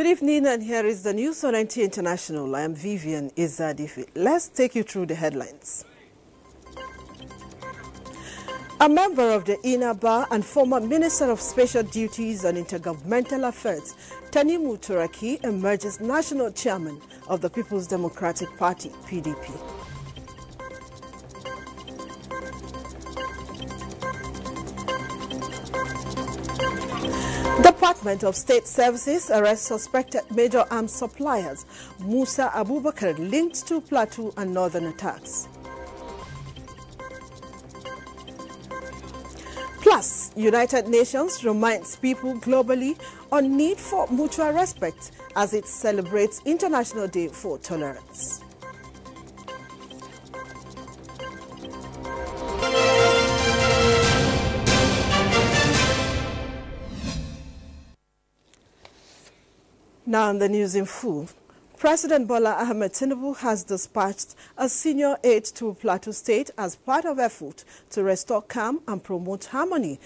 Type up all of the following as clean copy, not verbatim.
Good evening, and here is the news on NTA International. I am Vivian Izadifi. Let's take you through the headlines. A member of the INABA and former Minister of Special Duties and Intergovernmental Affairs, Tanimu Turaki, emerges national chairman of the People's Democratic Party, PDP. Department of State Services arrests suspected major arms suppliers, Musa Abubakar, linked to Plateau and Northern attacks. Plus, United Nations reminds people globally on need for mutual respect as it celebrates International Day for Tolerance. Now on the news in full. President Bola Ahmed Tinubu has dispatched a senior aide to Plateau State as part of effort to restore calm and promote harmony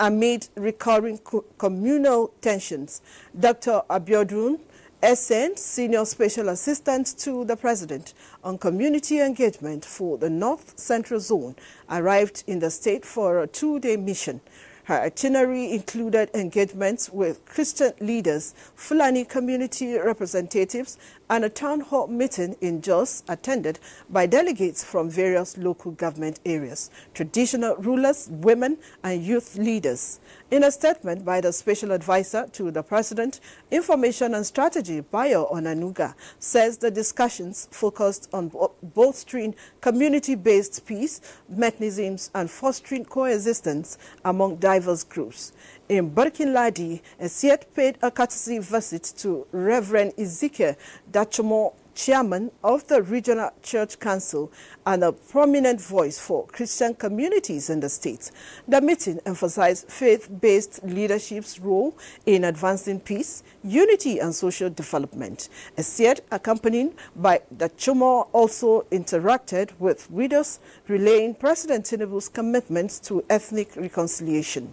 amid recurring communal tensions. Dr. Abiodun Essent, Senior Special Assistant to the President on Community Engagement for the North Central Zone, arrived in the state for a two-day mission. Her itinerary included engagements with Christian leaders, Fulani community representatives, and a town hall meeting in Jos attended by delegates from various local government areas, traditional rulers, women, and youth leaders. In a statement by the Special Advisor to the President, Information and Strategy, Bayo Onanuga, says the discussions focused on bolstering community-based peace mechanisms and fostering coexistence among diverse groups. In Barkin-Ladi, Esiet paid a courtesy visit to Reverend Ezekiel Dachomo, chairman of the Regional Church Council and a prominent voice for Christian communities in the state. The meeting emphasized faith-based leadership's role in advancing peace, unity, and social development. Esiet, accompanied by Dachomo, also interacted with widows, relaying President Tinubu's commitment to ethnic reconciliation.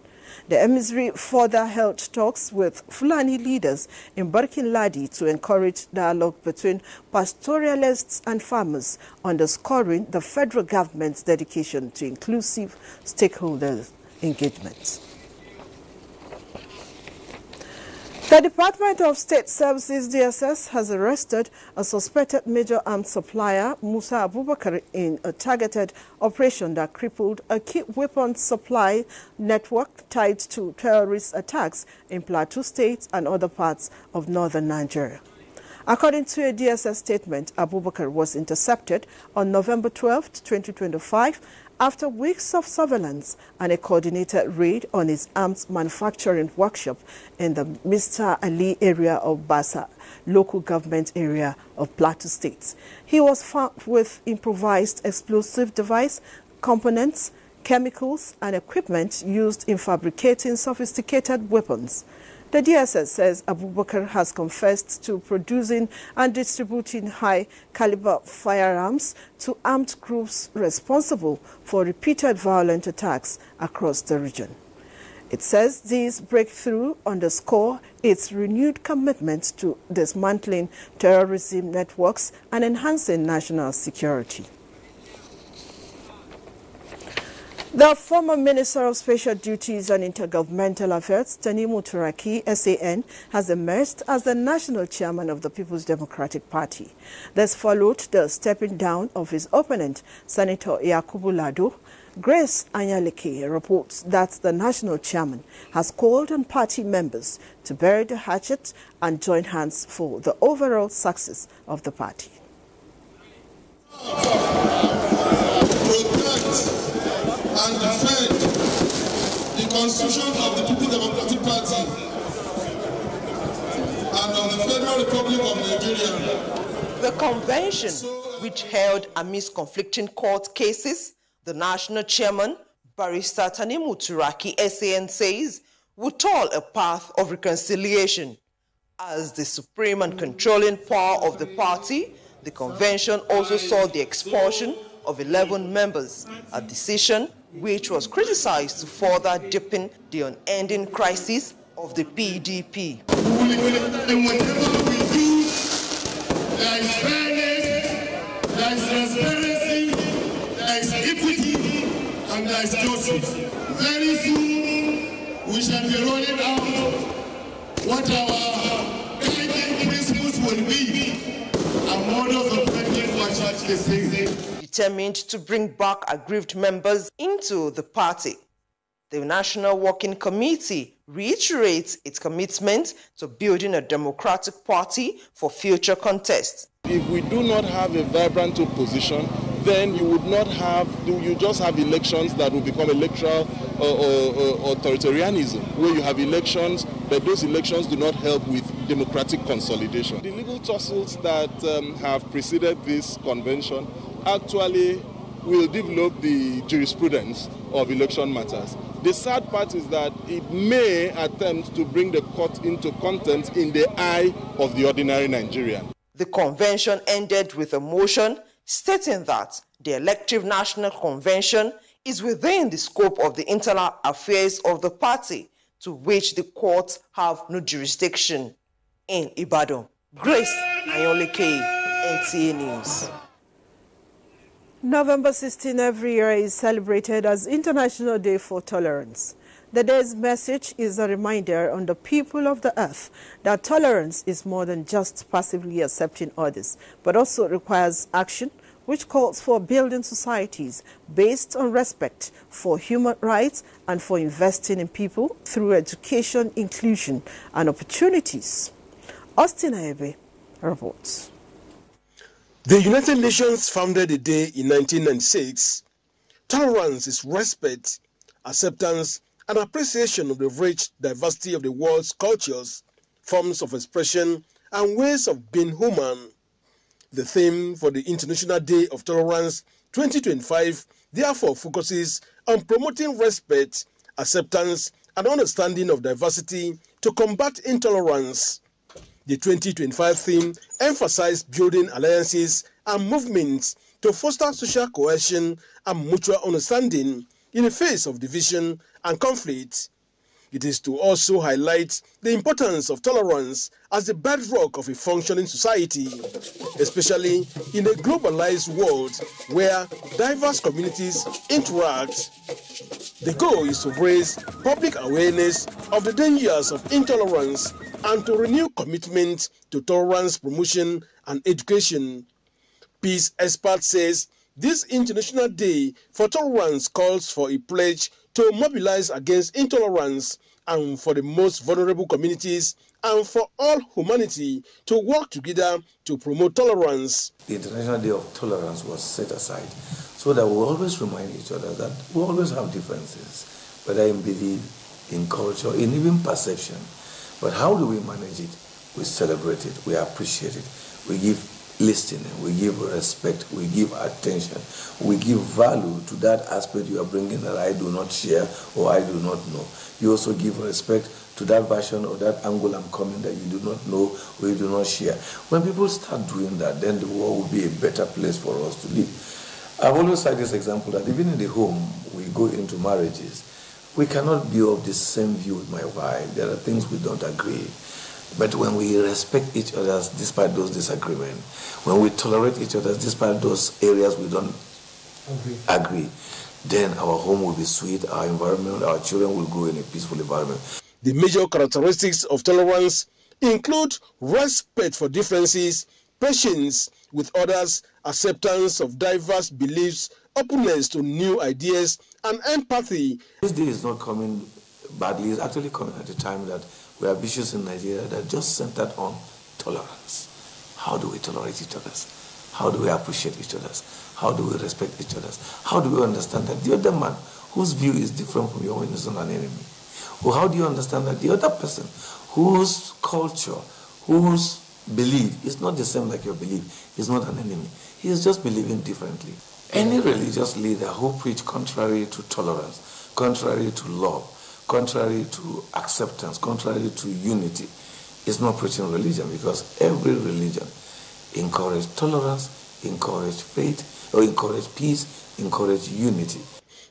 The emissary further held talks with Fulani leaders in Barkin-Ladi to encourage dialogue between pastoralists and farmers, underscoring the federal government's dedication to inclusive stakeholder engagement. The Department of State Services, DSS, has arrested a suspected major arms supplier, Musa Abubakar, in a targeted operation that crippled a key weapons supply network tied to terrorist attacks in Plateau State and other parts of northern Nigeria. According to a DSS statement, Abubakar was intercepted on November 12, 2025, after weeks of surveillance and a coordinated raid on his arms manufacturing workshop in the Mr. Ali area of Basa, local government area of Plateau State. He was found with improvised explosive device, components, chemicals, and equipment used in fabricating sophisticated weapons. The DSS says Abubakar has confessed to producing and distributing high-caliber firearms to armed groups responsible for repeated violent attacks across the region. It says these breakthroughs underscore its renewed commitment to dismantling terrorism networks and enhancing national security. The former Minister of Special Duties and Intergovernmental Affairs, Tanimu Turaki, SAN, has emerged as the national chairman of the People's Democratic Party. This followed the stepping down of his opponent, Senator Yakubu Lado. Grace Anyaleke reports that the national chairman has called on party members to bury the hatchet and join hands for the overall success of the party. And defend the Constitution of the People's Democratic Party and of the Federal Republic of Nigeria. The convention, which held amidst conflicting court cases, the national chairman, Barrister Tanimu Turaki, SAN, says, would toil a path of reconciliation. As the supreme and controlling power of the party, the convention also saw the expulsion of 11 members, a decision which was criticized to further deepen the unending crisis of the PDP. We will in whatever we do, there is fairness, there is transparency, there is equity, and there is justice. Very soon, we shall be rolling out what our guiding principles will be and models of practice for church is saying. Determined to bring back aggrieved members into the party, the National Working Committee reiterates its commitment to building a democratic party for future contests. If we do not have a vibrant opposition, then you would not have, you just have elections that will become electoral or authoritarianism, where you have elections, but those elections do not help with democratic consolidation. The legal tussles that have preceded this convention actually will develop the jurisprudence of election matters. The sad part is that it may attempt to bring the court into contempt in the eye of the ordinary Nigerian. The convention ended with a motion stating that the elective National Convention is within the scope of the internal affairs of the party, to which the courts have no jurisdiction. In Ibadan, Grace Ayoleke, NTA News. November 16 every year is celebrated as International Day for Tolerance. The day's message is a reminder on the people of the earth that tolerance is more than just passively accepting others, but also requires action, which calls for building societies based on respect for human rights and for investing in people through education, inclusion, and opportunities. Austin Aebe reports. The United Nations founded the day in 1996. Tolerance is respect, acceptance, and appreciation of the rich diversity of the world's cultures, forms of expression, and ways of being human. The theme for the International Day of Tolerance 2025 therefore focuses on promoting respect, acceptance, and understanding of diversity to combat intolerance. The 2025 theme emphasized building alliances and movements to foster social cohesion and mutual understanding in the face of division and conflict. It is to also highlight the importance of tolerance as the bedrock of a functioning society, especially in a globalized world where diverse communities interact. The goal is to raise public awareness of the dangers of intolerance and to renew commitment to tolerance promotion and education. Peace expert says this International Day for Tolerance calls for a pledge to mobilize against intolerance and for the most vulnerable communities and for all humanity to work together to promote tolerance. The International Day of Tolerance was set aside so that we always remind each other that we always have differences, whether in belief, in culture, in even perception. But how do we manage it? We celebrate it, we appreciate it, we give listening, we give respect, we give attention, we give value to that aspect you are bringing that I do not share or I do not know. You also give respect to that version or that angle I'm coming that you do not know or you do not share. When people start doing that, then the world will be a better place for us to live. I've always had this example that even in the home, we go into marriages, we cannot be of the same view with my wife. There are things we don't agree. But when we respect each other despite those disagreements, when we tolerate each other despite those areas we don't agree, then our home will be sweet, our environment, our children will grow in a peaceful environment. The major characteristics of tolerance include respect for differences, patience with others, acceptance of diverse beliefs, openness to new ideas, and empathy. This day is not coming badly, it's actually coming at a time that we have issues in Nigeria that are just centered on tolerance. How do we tolerate each other? How do we appreciate each other? How do we respect each other? How do we understand that the other man whose view is different from your own is not an enemy? Or how do you understand that the other person whose culture, whose belief is not the same like your belief is not an enemy? He is just believing differently. Any religious leader who preach contrary to tolerance, contrary to love, contrary to acceptance, contrary to unity, is not preaching religion, because every religion encourages tolerance, encourages faith, or encourages peace, encourages unity.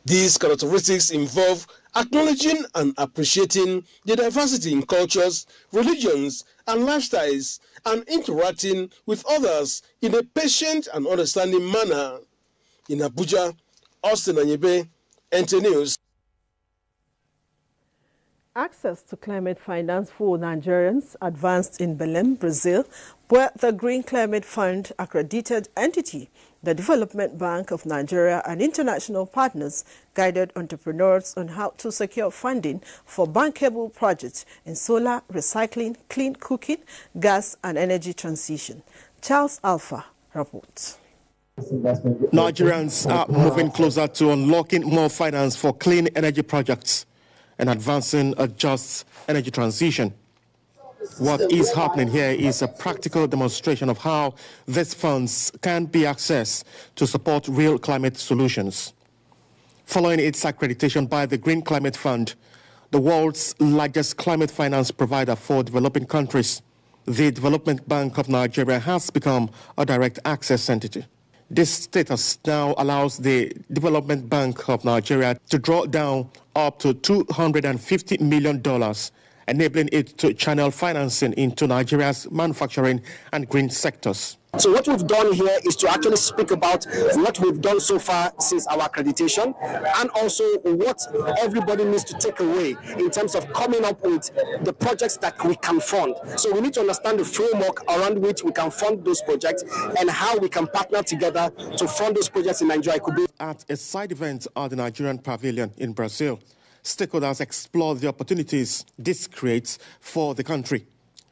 These characteristics involve acknowledging and appreciating the diversity in cultures, religions, and lifestyles, and interacting with others in a patient and understanding manner. In Abuja, Austin Anyebe, NTA News. Access to climate finance for Nigerians advanced in Belém, Brazil, where the Green Climate Fund accredited entity, the Development Bank of Nigeria, and international partners guided entrepreneurs on how to secure funding for bankable projects in solar, recycling, clean cooking, gas, and energy transition. Charles Alpha reports. Nigerians are moving closer to unlocking more finance for clean energy projects and advancing a just energy transition. What is happening here is a practical demonstration of how these funds can be accessed to support real climate solutions. Following its accreditation by the Green Climate Fund, the world's largest climate finance provider for developing countries, the Development Bank of Nigeria has become a direct access entity. This status now allows the Development Bank of Nigeria to draw down up to $250 million, enabling it to channel financing into Nigeria's manufacturing and green sectors. So what we've done here is to actually speak about what we've done so far since our accreditation, and also what everybody needs to take away in terms of coming up with the projects that we can fund. So we need to understand the framework around which we can fund those projects and how we can partner together to fund those projects in Nigeria. Could be at a side event at the Nigerian Pavilion in Brazil, stakeholders explored the opportunities this creates for the country.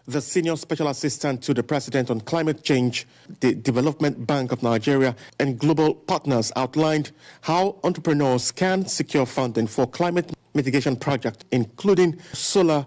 The Senior Special Assistant to the President on Climate Change, the Development Bank of Nigeria, and global partners outlined how entrepreneurs can secure funding for climate mitigation projects, including solar,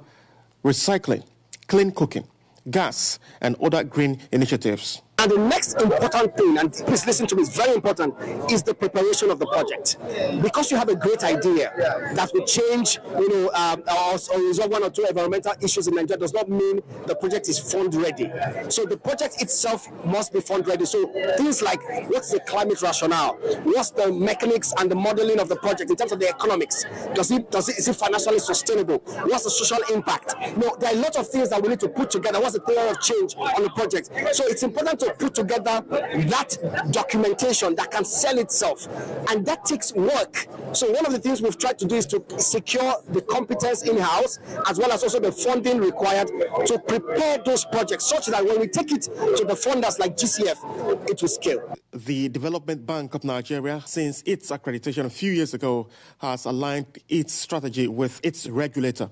recycling, clean cooking, gas, and other green initiatives. And the next important thing, and please listen to me, it's very important, is the preparation of the project. Because you have a great idea that will change, or resolve one or two environmental issues in Nigeria, does not mean the project is fund ready. So the project itself must be fund ready. So things like, what's the climate rationale? What's the mechanics and the modeling of the project in terms of the economics? Is it financially sustainable? What's the social impact? There are a lot of things that we need to put together. What's the theory of change on the project? So it's important to put together that documentation that can sell itself, and that takes work. So one of the things we've tried to do is to secure the competence in-house, as well as also the funding required to prepare those projects, such that when we take it to the funders like GCF, it will scale. The Development Bank of Nigeria, since its accreditation a few years ago, has aligned its strategy with its regulator,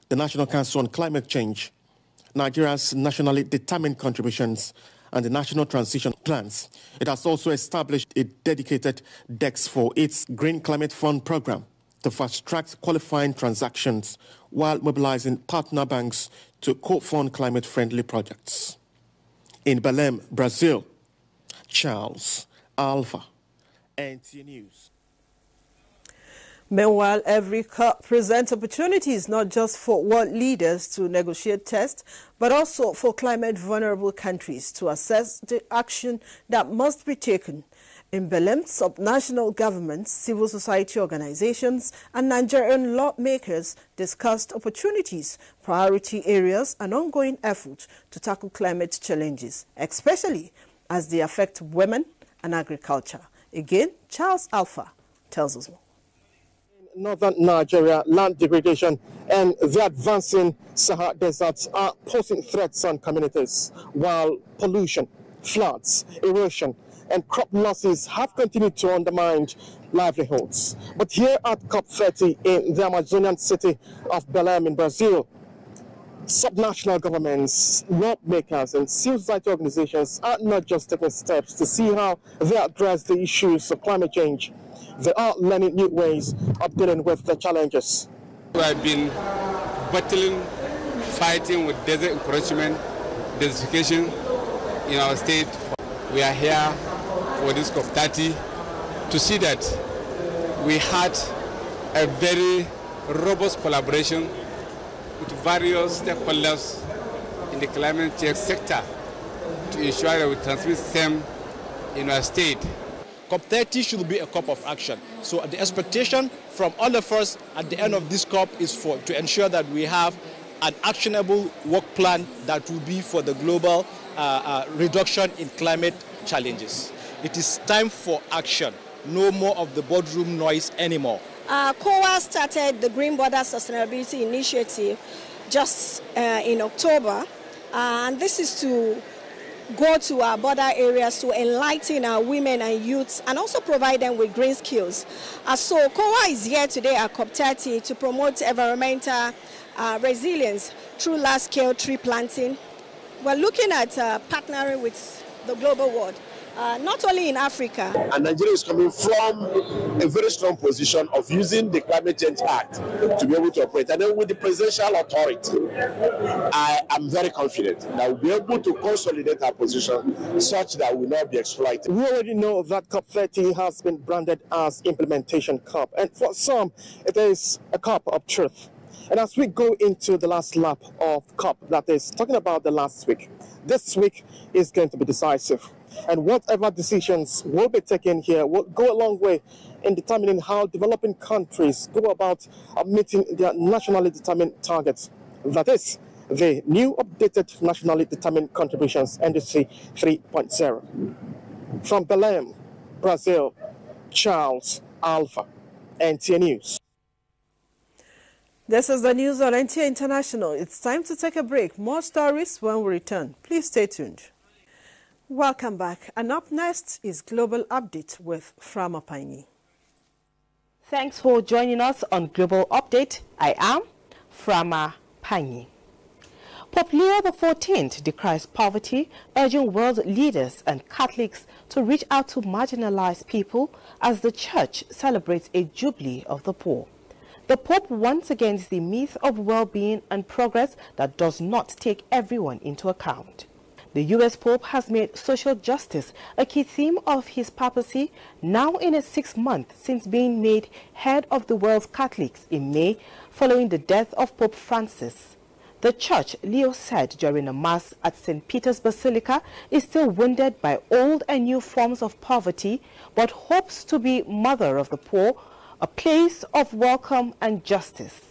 the National Council on Climate Change, Nigeria's nationally determined contributions, and the National Transition Plans. It has also established a dedicated DEX for its Green Climate Fund program to fast-track qualifying transactions while mobilizing partner banks to co-fund climate-friendly projects. In Belém, Brazil, Charles Alpha, NTA News. Meanwhile, every COP presents opportunities not just for world leaders to negotiate tests, but also for climate-vulnerable countries to assess the action that must be taken. In Belém, subnational governments, civil society organizations, and Nigerian lawmakers discussed opportunities, priority areas, and ongoing efforts to tackle climate challenges, especially as they affect women and agriculture. Again, Charles Alpha tells us more. Northern Nigeria, land degradation and the advancing Sahara deserts are posing threats on communities, while pollution, floods, erosion, and crop losses have continued to undermine livelihoods. But here at COP30 in the Amazonian city of Belém in Brazil, subnational governments, lawmakers, and civil society organizations are not just taking steps to see how they address the issues of climate change. They are learning new ways of dealing with the challenges. We have been battling, fighting with desert encroachment, desertification in our state. We are here for this COP30 to see that we had a very robust collaboration with various stakeholders in the climate change sector to ensure that we transmit them in our state. COP30 should be a COP of action. So the expectation from all of us at the end of this COP is to ensure that we have an actionable work plan that will be for the global reduction in climate challenges. It is time for action. No more of the boardroom noise anymore. COA started the Green Border Sustainability Initiative just in October, and this is to go to our border areas to enlighten our women and youths and also provide them with green skills. So COA is here today at COP30 to promote environmental resilience through large-scale tree planting. We're looking at partnering with the global world. Not only in Africa. And Nigeria is coming from a very strong position of using the Climate Change Act to be able to operate. And then with the presidential authority, I am very confident that we'll be able to consolidate our position such that we will not be exploited. We already know that COP30 has been branded as Implementation COP. And for some, it is a COP of truth. And as we go into the last lap of COP, that is talking about the last week, this week is going to be decisive. And whatever decisions will be taken here will go a long way in determining how developing countries go about meeting their nationally determined targets. That is, the new updated nationally determined contributions, NDC 3.0. From Belém, Brazil, Charles Alpha, NTA News. This is the news on NTA International. It's time to take a break. More stories when we return. Please stay tuned. Welcome back. And up next is Global Update with Frama Paini. Thanks for joining us on Global Update. I am Frama Paini. Pope Leo XIV decries poverty, urging world leaders and Catholics to reach out to marginalized people as the Church celebrates a jubilee of the poor. The Pope warns against the myth of well-being and progress that does not take everyone into account. The U.S. Pope has made social justice a key theme of his papacy, now in his 6th month since being made head of the world's Catholics in May, following the death of Pope Francis. The Church, Leo said during a Mass at St. Peter's Basilica, is still wounded by old and new forms of poverty, but hopes to be mother of the poor, a place of welcome and justice.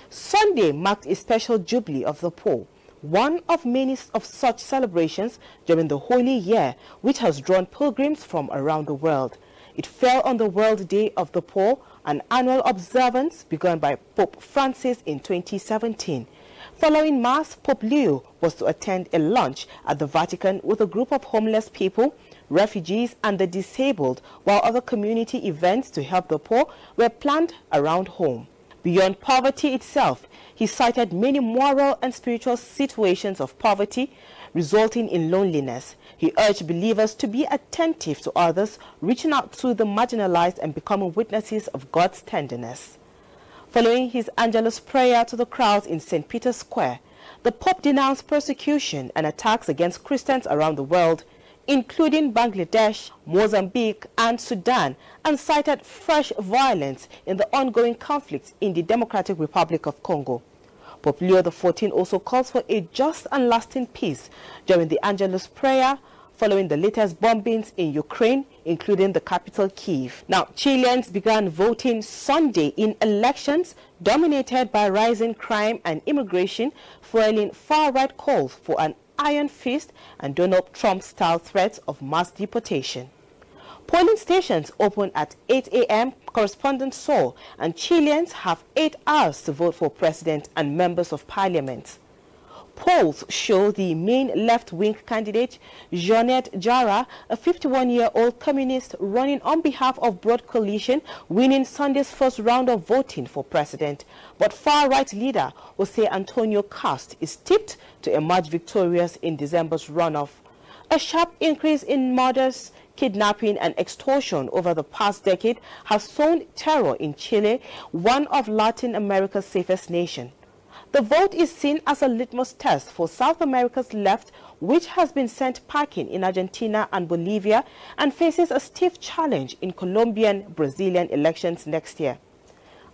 Sunday marked a special Jubilee of the Poor, one of many of such celebrations during the Holy Year, which has drawn pilgrims from around the world. It fell on the World Day of the Poor, an annual observance begun by Pope Francis in 2017. Following Mass, Pope Leo was to attend a lunch at the Vatican with a group of homeless people, refugees and the disabled, while other community events to help the poor were planned around home. Beyond poverty itself, he cited many moral and spiritual situations of poverty resulting in loneliness. He urged believers to be attentive to others, reaching out to the marginalized and becoming witnesses of God's tenderness. Following his Angelus prayer to the crowds in St. Peter's Square, the Pope denounced persecution and attacks against Christians around the world, including Bangladesh, Mozambique and Sudan, and cited fresh violence in the ongoing conflicts in the Democratic Republic of Congo. Pope Leo XIV also calls for a just and lasting peace during the Angelus prayer following the latest bombings in Ukraine, including the capital Kyiv. Now, Chileans began voting Sunday in elections dominated by rising crime and immigration, fueling far-right calls for an iron fist and Donald Trump-style threats of mass deportation. Polling stations open at 8 a.m. correspondent Seoul, and Chileans have 8 hours to vote for president and members of parliament. Polls show the main left-wing candidate, Jeanette Jara, a 51-year-old communist running on behalf of Broad Coalition, winning Sunday's first round of voting for president. But far-right leader Jose Antonio Cast is tipped to emerge victorious in December's runoff. A sharp increase in murders, kidnapping and extortion over the past decade has sown terror in Chile, one of Latin America's safest nations. The vote is seen as a litmus test for South America's left, which has been sent packing in Argentina and Bolivia and faces a stiff challenge in Colombian, Brazilian elections next year.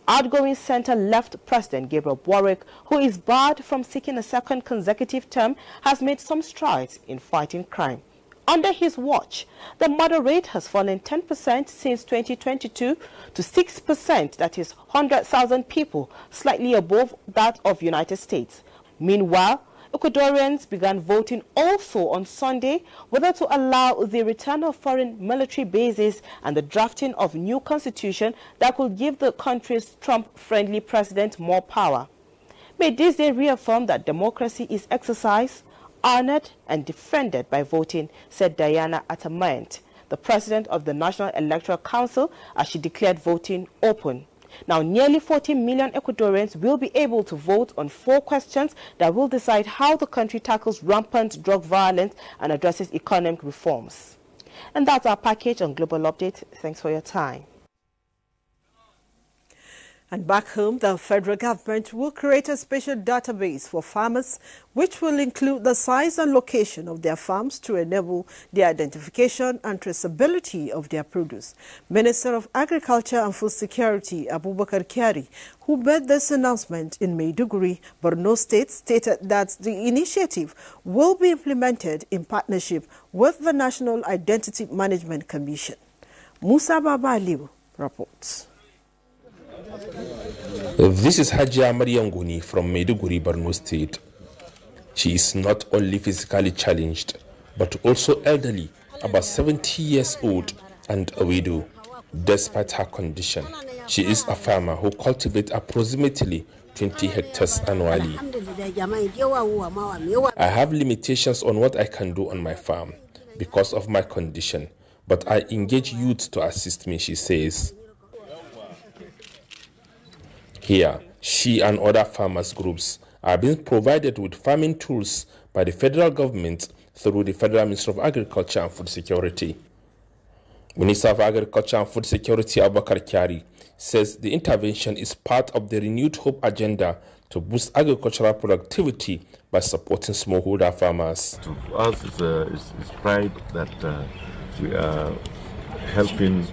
Outgoing center-left President Gabriel Boric, who is barred from seeking a second consecutive term, has made some strides in fighting crime. Under his watch, the murder rate has fallen 10% since 2022 to 6%, that is 100,000 people, slightly above that of United States. Meanwhile, Ecuadorians began voting also on Sunday whether to allow the return of foreign military bases and the drafting of new constitution that could give the country's Trump-friendly president more power. May this day reaffirm that democracy is exercised, honored and defended by voting, said Diana Atamayant, the president of the National Electoral Council, as she declared voting open. Now, nearly 40 million Ecuadorians will be able to vote on 4 questions that will decide how the country tackles rampant drug violence and addresses economic reforms. And that's our package on Global Update. Thanks for your time. And back home, the federal government will create a special database for farmers, which will include the size and location of their farms to enable the identification and traceability of their produce. Minister of Agriculture and Food Security, Abubakar Kyari, who made this announcement in Maiduguri, Borno State, stated that the initiative will be implemented in partnership with the National Identity Management Commission. Musa Baba Aliu reports. This is Hajia Marianguni from Maiduguri, Borno State. She is not only physically challenged, but also elderly, about 70 years old, and a widow. Despite her condition, she is a farmer who cultivates approximately 20 hectares annually. I have limitations on what I can do on my farm because of my condition, but I engage youth to assist me, she says. Here, she and other farmers groups are being provided with farming tools by the federal government through the Federal Ministry of Agriculture and Food Security. Minister of Agriculture and Food Security Abubakar Kyari says the intervention is part of the renewed hope agenda to boost agricultural productivity by supporting smallholder farmers. To us, it's pride that we are helping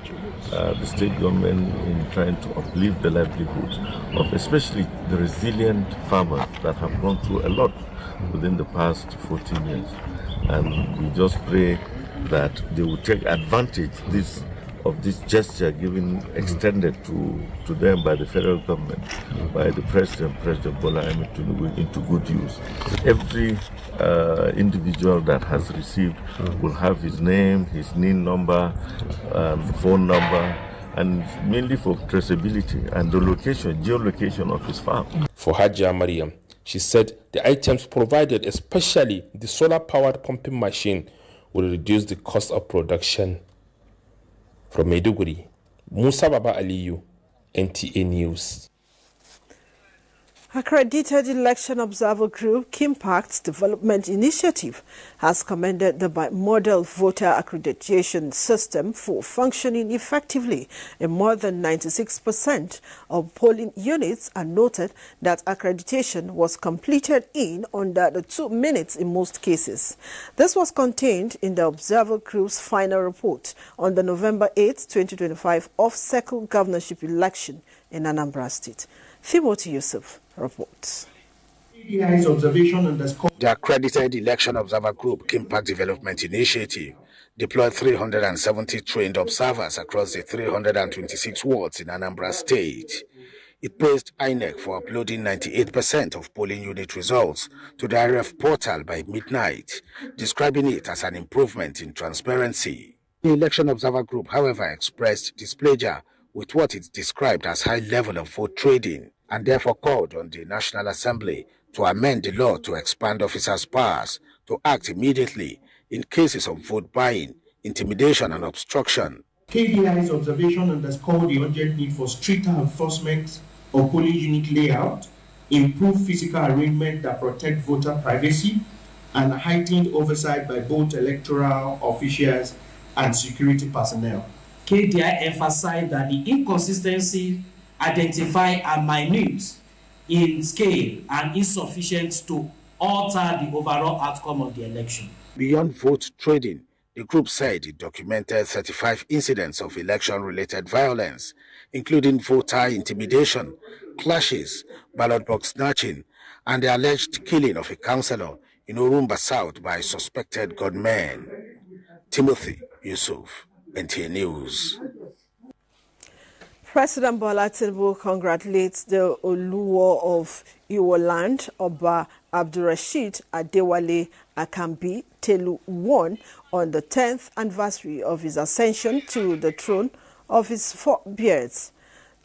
the state government in trying to uplift the livelihood of especially the resilient farmers that have gone through a lot within the past 14 years. And we just pray that they will take advantage of this gesture given extended to them by the federal government, by the President Bola Ahmed Tinubu, into good use. Every individual that has received will have his name, his NIN number, phone number, and mainly for traceability and the location, geolocation of his farm. For Hajia Mariam, she said the items provided, especially the solar-powered pumping machine, will reduce the cost of production. From Maiduguri, Musa Baba Aliyu, NTA News. Accredited Election Observer Group Kimpact Development Initiative has commended the bimodal voter accreditation system for functioning effectively in more than 96% of polling units and noted that accreditation was completed in under the 2 minutes in most cases. This was contained in the Observer Group's final report on the November 8, 2025 off-cycle governorship election in Anambra State. Timothy Yusuf reports. The Accredited Election Observer Group Kimpact Development Initiative deployed 370 trained observers across the 326 wards in Anambra State. It praised INEC for uploading 98% of polling unit results to the IRF portal by midnight, describing it as an improvement in transparency. The Election Observer Group, however, expressed displeasure with what it described as high level of vote trading, and therefore called on the National Assembly to amend the law to expand officers' powers to act immediately in cases of vote buying, intimidation and obstruction. KDI's observation underscored the urgent need for stricter enforcement of polling unit layout, improved physical arrangement that protect voter privacy, and heightened oversight by both electoral officials and security personnel. KDI emphasized that the inconsistencies identified are minute in scale and insufficient to alter the overall outcome of the election. Beyond vote trading, the group said it documented 35 incidents of election-related violence, including voter intimidation, clashes, ballot box snatching, and the alleged killing of a councillor in Orumba South by suspected gunmen. Timothy Yusuf, NTA News. President Bola Tinubu congratulates the Oluwo of Iwo Land, Oba Abdulrasheed Adewale Akambi Telu I, on the 10th anniversary of his ascension to the throne of his forebears.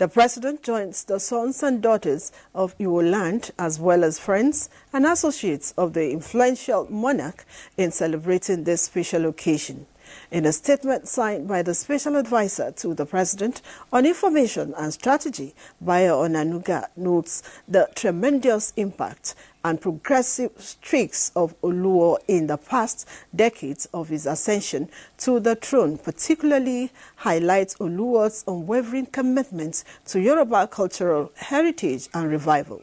The president joins the sons and daughters of Iwo Land, as well as friends and associates of the influential monarch, in celebrating this special occasion. In a statement signed by the Special Advisor to the President on Information and Strategy, Bayo Onanuga notes the tremendous impact and progressive streaks of Oluwo in the past decades of his ascension to the throne, particularly highlights Oluwo's unwavering commitment to Yoruba cultural heritage and revival.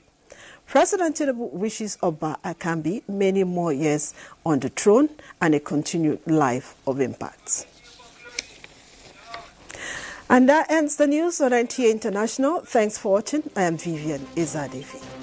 President Tinubu wishes Oba Akambi many more years on the throne and a continued life of impact. And that ends the news on NTA International. Thanks for watching. I am Vivian Izadevi.